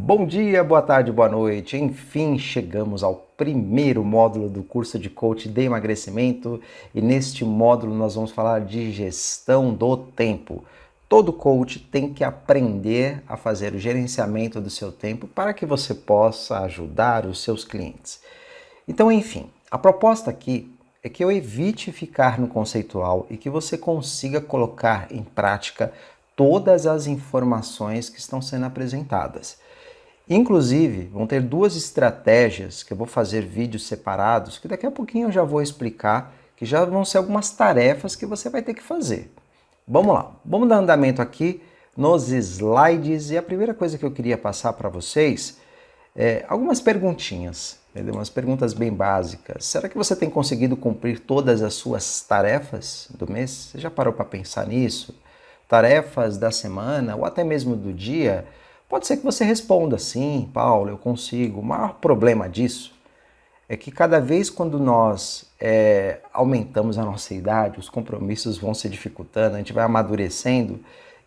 Bom dia, boa tarde, boa noite. Enfim, chegamos ao primeiro módulo do curso de coach de emagrecimento e neste módulo nós vamos falar de gestão do tempo. Todo coach tem que aprender a fazer o gerenciamento do seu tempo para que você possa ajudar os seus clientes. Então, enfim, a proposta aqui é que eu evite ficar no conceitual e que você consiga colocar em prática todas as informações que estão sendo apresentadas. Inclusive, vão ter duas estratégias que eu vou fazer vídeos separados, que daqui a pouquinho eu já vou explicar, que já vão ser algumas tarefas que você vai ter que fazer. Vamos lá, vamos dar andamento aqui nos slides e a primeira coisa que eu queria passar para vocês é algumas perguntinhas, entendeu? Umas perguntas bem básicas. Será que você tem conseguido cumprir todas as suas tarefas do mês? Você já parou para pensar nisso? Tarefas da semana ou até mesmo do dia? Pode ser que você responda, sim, Paulo, eu consigo. O maior problema disso é que cada vez quando nós aumentamos a nossa idade, os compromissos vão se dificultando, a gente vai amadurecendo,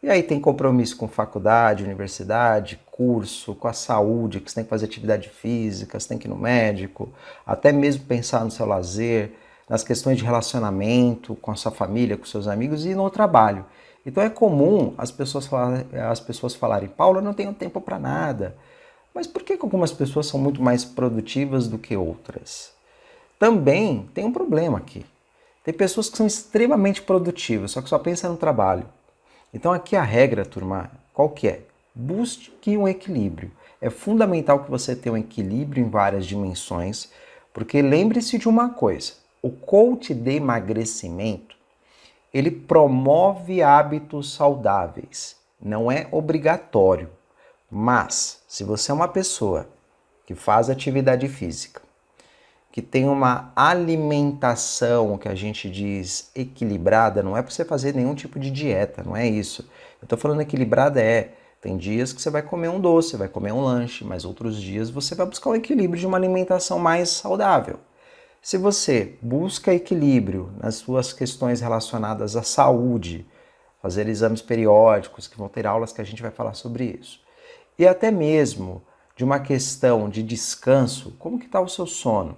e aí tem compromisso com faculdade, universidade, curso, com a saúde, que você tem que fazer atividade física, você tem que ir no médico, até mesmo pensar no seu lazer, nas questões de relacionamento com a sua família, com seus amigos e no trabalho. Então é comum as pessoas falarem, Paulo, eu não tenho tempo para nada. Mas por que algumas pessoas são muito mais produtivas do que outras? Também tem um problema aqui. Tem pessoas que são extremamente produtivas, só que só pensam no trabalho. Então aqui a regra, turma, qual que é? Busque um equilíbrio. É fundamental que você tenha um equilíbrio em várias dimensões, porque lembre-se de uma coisa, o coach de emagrecimento, ele promove hábitos saudáveis, não é obrigatório, mas se você é uma pessoa que faz atividade física, que tem uma alimentação que a gente diz equilibrada, não é para você fazer nenhum tipo de dieta, não é isso. Eu estou falando equilibrada tem dias que você vai comer um doce, vai comer um lanche, mas outros dias você vai buscar o equilíbrio de uma alimentação mais saudável. Se você busca equilíbrio nas suas questões relacionadas à saúde, fazer exames periódicos, que vão ter aulas que a gente vai falar sobre isso, e até mesmo de uma questão de descanso, como que está o seu sono?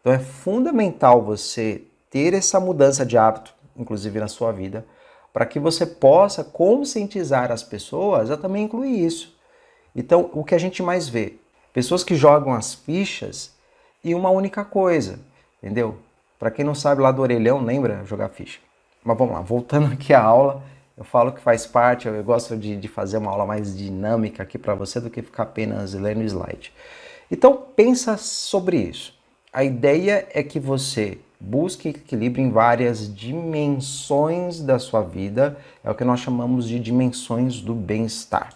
Então é fundamental você ter essa mudança de hábito, inclusive na sua vida, para que você possa conscientizar as pessoas a também incluir isso. Então, o que a gente mais vê? Pessoas que jogam as fichas em uma única coisa, entendeu? Para quem não sabe lá do orelhão, lembra jogar ficha. Mas vamos lá, voltando aqui à aula, eu falo que faz parte, eu gosto de fazer uma aula mais dinâmica aqui para você do que ficar apenas lendo slide. Então, pensa sobre isso. A ideia é que você busque equilíbrio em várias dimensões da sua vida, é o que nós chamamos de dimensões do bem-estar.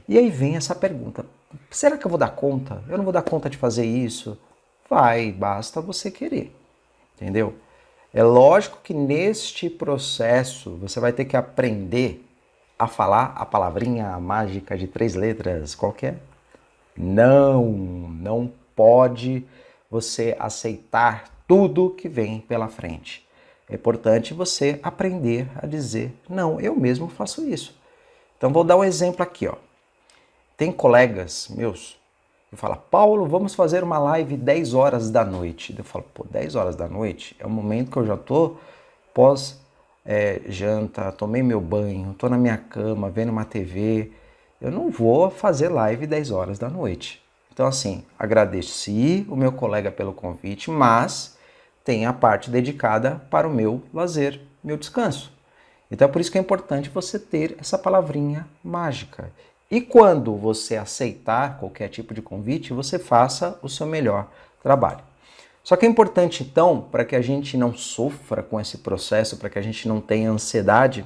E aí vem essa pergunta, será que eu vou dar conta? Eu não vou dar conta de fazer isso? Vai, basta você querer, entendeu? É lógico que neste processo você vai ter que aprender a falar a palavrinha mágica de 3 letras, qualquer. Não pode você aceitar tudo que vem pela frente. É importante você aprender a dizer, não, eu mesmo faço isso. Então vou dar um exemplo aqui, ó. Tem colegas meus que falam, Paulo, vamos fazer uma live 10 horas da noite. Eu falo, 10 horas da noite é o momento que eu já estou pós janta, tomei meu banho, estou na minha cama, vendo uma TV. Eu não vou fazer live 10 horas da noite. Então assim, agradeci o meu colega pelo convite, mas tem a parte dedicada para o meu lazer, meu descanso. Então é por isso que é importante você ter essa palavrinha mágica. E quando você aceitar qualquer tipo de convite, você faça o seu melhor trabalho. Só que é importante então, para que a gente não sofra com esse processo, para que a gente não tenha ansiedade,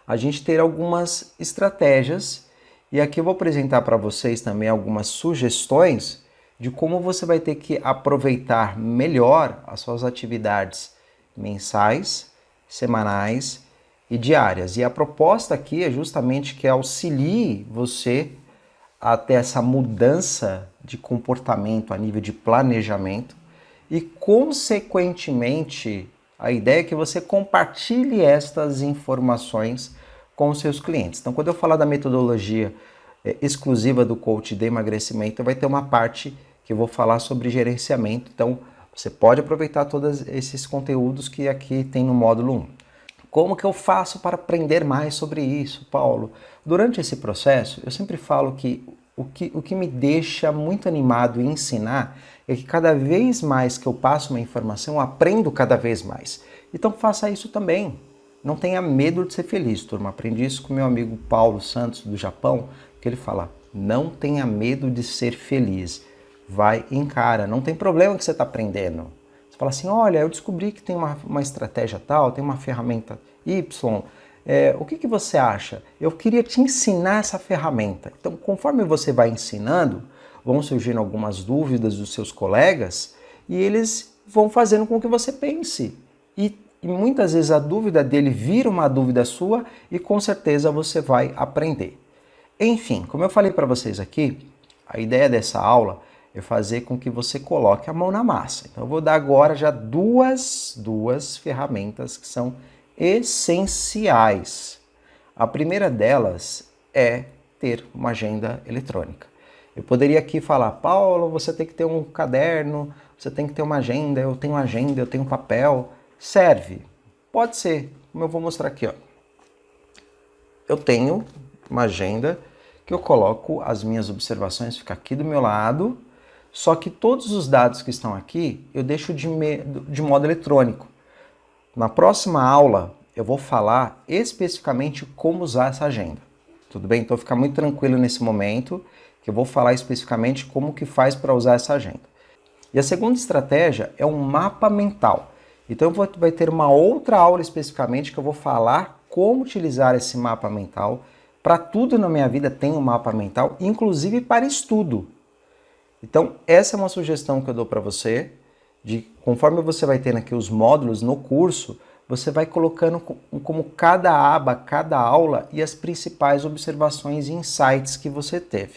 a gente ter algumas estratégias. E aqui eu vou apresentar para vocês também algumas sugestões de como você vai ter que aproveitar melhor as suas atividades mensais, semanais e diárias. E a proposta aqui é justamente que auxilie você a ter essa mudança de comportamento a nível de planejamento e, consequentemente, a ideia é que você compartilhe estas informações com os seus clientes. Então, quando eu falar da metodologia exclusiva do coach de emagrecimento, vai ter uma parte que eu vou falar sobre gerenciamento. Então, você pode aproveitar todos esses conteúdos que aqui tem no módulo 1. Como que eu faço para aprender mais sobre isso, Paulo? Durante esse processo, eu sempre falo que o que me deixa muito animado em ensinar é que cada vez mais que eu passo uma informação, eu aprendo cada vez mais. Então faça isso também. Não tenha medo de ser feliz, turma. Aprendi isso com meu amigo Paulo Santos, do Japão, que ele fala, não tenha medo de ser feliz. Vai e encara, não tem problema que você está aprendendo. Você fala assim, olha, eu descobri que tem uma estratégia tal, tem uma ferramenta Y, o que você acha? Eu queria te ensinar essa ferramenta. Então, conforme você vai ensinando, vão surgindo algumas dúvidas dos seus colegas e eles vão fazendo com que você pense. E muitas vezes a dúvida dele vira uma dúvida sua e com certeza você vai aprender. Enfim, como eu falei para vocês aqui, a ideia dessa aula é fazer com que você coloque a mão na massa. Então eu vou dar agora já duas ferramentas que são essenciais. A primeira delas é ter uma agenda eletrônica. Eu poderia aqui falar, Paulo, você tem que ter um caderno, você tem que ter uma agenda, eu tenho papel. Serve? Pode ser, como eu vou mostrar aqui, ó. Eu tenho uma agenda que eu coloco as minhas observações, fica aqui do meu lado, só que todos os dados que estão aqui eu deixo de modo eletrônico. Na próxima aula eu vou falar especificamente como usar essa agenda. Tudo bem? Então fica muito tranquilo nesse momento que eu vou falar especificamente como que faz para usar essa agenda. E a segunda estratégia é um mapa mental. Então vai ter uma outra aula especificamente que eu vou falar como utilizar esse mapa mental. Para tudo na minha vida tem um mapa mental, inclusive para estudo. Então essa é uma sugestão que eu dou para você, de conforme você vai tendo aqui os módulos no curso, você vai colocando como cada aba, cada aula e as principais observações e insights que você teve.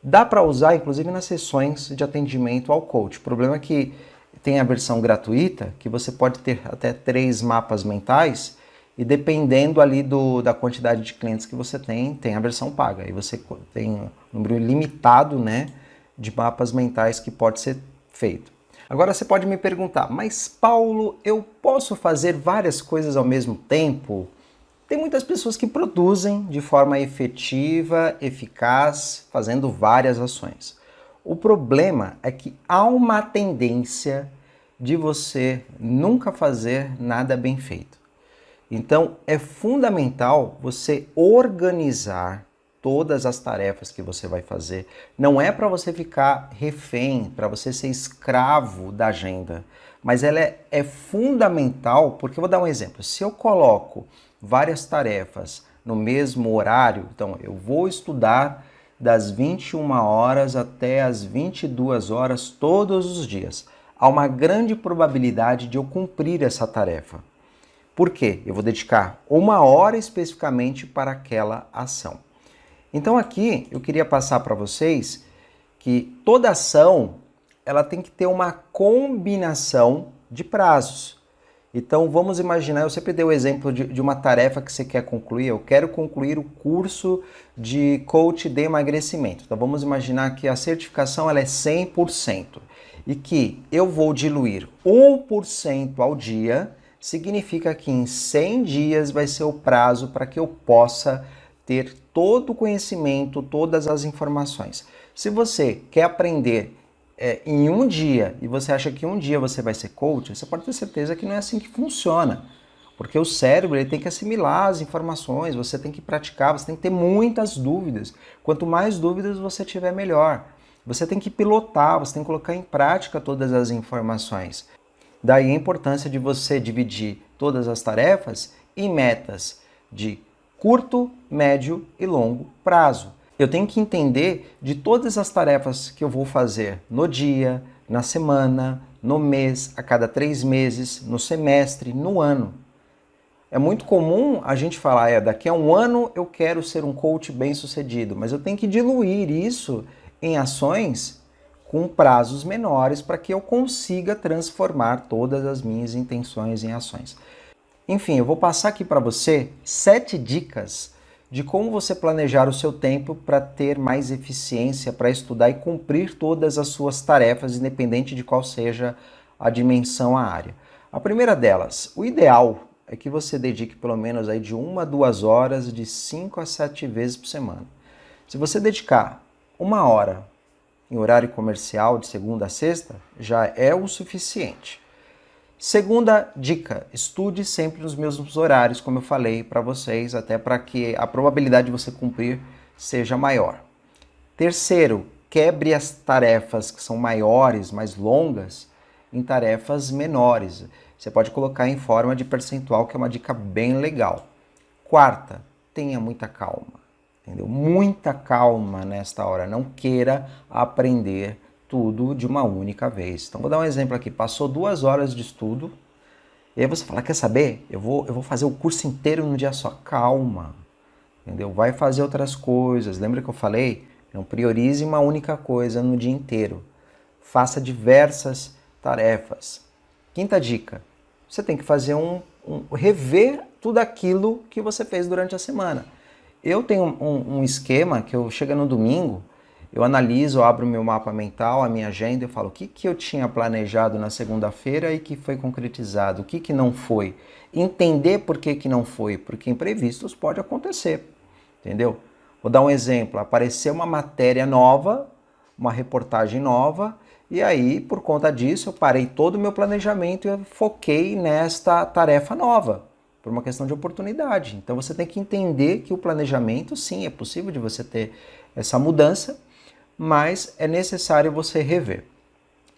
Dá para usar, inclusive, nas sessões de atendimento ao coach. O problema é que tem a versão gratuita, que você pode ter até 3 mapas mentais, e dependendo ali da quantidade de clientes que você tem a versão paga. Aí você tem um número limitado, né, de mapas mentais que pode ser feito. Agora você pode me perguntar, mas Paulo, eu posso fazer várias coisas ao mesmo tempo? Tem muitas pessoas que produzem de forma efetiva, eficaz, fazendo várias ações. O problema é que há uma tendência de você nunca fazer nada bem feito. Então é fundamental você organizar todas as tarefas que você vai fazer. Não é para você ficar refém, para você ser escravo da agenda, mas ela é fundamental, porque eu vou dar um exemplo. Se eu coloco várias tarefas no mesmo horário, então eu vou estudar das 21 horas até as 22 horas todos os dias. Há uma grande probabilidade de eu cumprir essa tarefa. Por quê? Eu vou dedicar 1 hora especificamente para aquela ação. Então aqui eu queria passar para vocês que toda ação ela tem que ter uma combinação de prazos. Então vamos imaginar, eu sempre dei o exemplo de uma tarefa que você quer concluir, eu quero concluir o curso de coach de emagrecimento. Então vamos imaginar que a certificação ela é 100% e que eu vou diluir 1% ao dia, significa que em 100 dias vai ser o prazo para que eu possa ter todo o conhecimento, todas as informações. Se você quer aprender em um dia e você acha que um dia você vai ser coach, você pode ter certeza que não é assim que funciona. Porque o cérebro ele tem que assimilar as informações, você tem que praticar, você tem que ter muitas dúvidas. Quanto mais dúvidas você tiver, melhor. Você tem que pilotar, você tem que colocar em prática todas as informações. Daí a importância de você dividir todas as tarefas em metas de curto, médio e longo prazo. Eu tenho que entender de todas as tarefas que eu vou fazer no dia, na semana, no mês, a cada 3 meses, no semestre, no ano. É muito comum a gente falar, daqui a 1 ano eu quero ser um coach bem-sucedido, mas eu tenho que diluir isso em ações com prazos menores para que eu consiga transformar todas as minhas intenções em ações. Enfim, eu vou passar aqui para você 7 dicas de como você planejar o seu tempo para ter mais eficiência, para estudar e cumprir todas as suas tarefas, independente de qual seja a dimensão, a área. A primeira delas, o ideal é que você dedique pelo menos aí de 1 a 2 horas, de 5 a 7 vezes por semana. Se você dedicar 1 hora em horário comercial de segunda a sexta, já é o suficiente. Segunda dica, estude sempre nos mesmos horários, como eu falei para vocês, até para que a probabilidade de você cumprir seja maior. Terceiro, quebre as tarefas que são maiores, mais longas, em tarefas menores. Você pode colocar em forma de percentual, que é uma dica bem legal. Quarta, tenha muita calma, entendeu? Muita calma nesta hora, não queira aprender tudo de uma única vez. Então vou dar um exemplo aqui, passou 2 horas de estudo, e aí você fala, quer saber? Eu vou fazer o curso inteiro num dia só. Calma, entendeu? Vai fazer outras coisas. Lembra que eu falei? Não priorize uma única coisa no dia inteiro. Faça diversas tarefas. Quinta dica, você tem que fazer rever tudo aquilo que você fez durante a semana. Eu tenho um esquema que eu chego no domingo, eu analiso, eu abro o meu mapa mental, a minha agenda, eu falo o que eu tinha planejado na segunda-feira e que foi concretizado, o que não foi. Entender por que não foi, porque imprevistos pode acontecer, entendeu? Vou dar um exemplo, apareceu uma matéria nova, uma reportagem nova, e aí, por conta disso, eu parei todo o meu planejamento e eu foquei nesta tarefa nova, por uma questão de oportunidade. Então você tem que entender que o planejamento, sim, é possível de você ter essa mudança, mas é necessário você rever.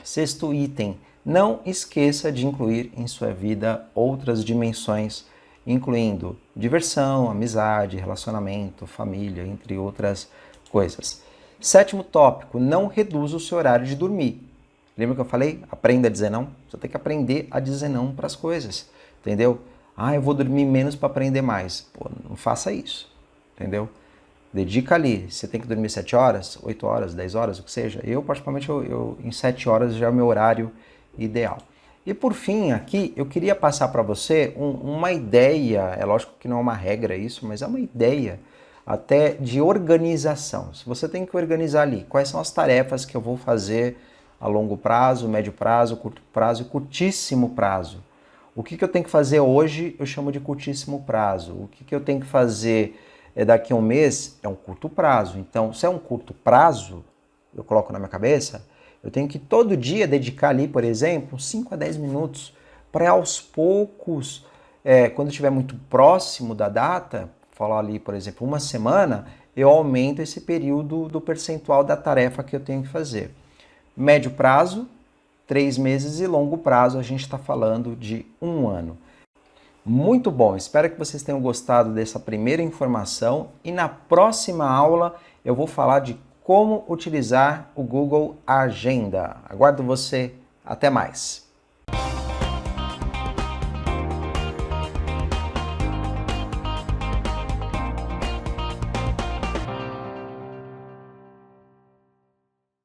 Sexto item, não esqueça de incluir em sua vida outras dimensões, incluindo diversão, amizade, relacionamento, família, entre outras coisas. Sétimo tópico, não reduza o seu horário de dormir. Lembra que eu falei? Aprenda a dizer não. Você tem que aprender a dizer não para as coisas, entendeu? Eu vou dormir menos para aprender mais. Pô, não faça isso, entendeu? Dedica ali, você tem que dormir 7 horas, 8 horas, 10 horas, o que seja. Eu, particularmente, em 7 horas já é o meu horário ideal. E por fim, aqui, eu queria passar para você uma ideia, é lógico que não é uma regra isso, mas é uma ideia até de organização. Se você tem que organizar ali, quais são as tarefas que eu vou fazer a longo prazo, médio prazo, curto prazo e curtíssimo prazo. O que eu tenho que fazer hoje, eu chamo de curtíssimo prazo. O que eu tenho que fazer daqui a um mês é um curto prazo. Então, se é um curto prazo, eu coloco na minha cabeça, eu tenho que todo dia dedicar ali, por exemplo, 5 a 10 minutos para aos poucos, quando estiver muito próximo da data, falar ali, por exemplo, uma semana, eu aumento esse período do percentual da tarefa que eu tenho que fazer. Médio prazo, 3 meses, e longo prazo, a gente está falando de 1 ano. Muito bom, espero que vocês tenham gostado dessa primeira informação e na próxima aula eu vou falar de como utilizar o Google Agenda. Aguardo você, até mais!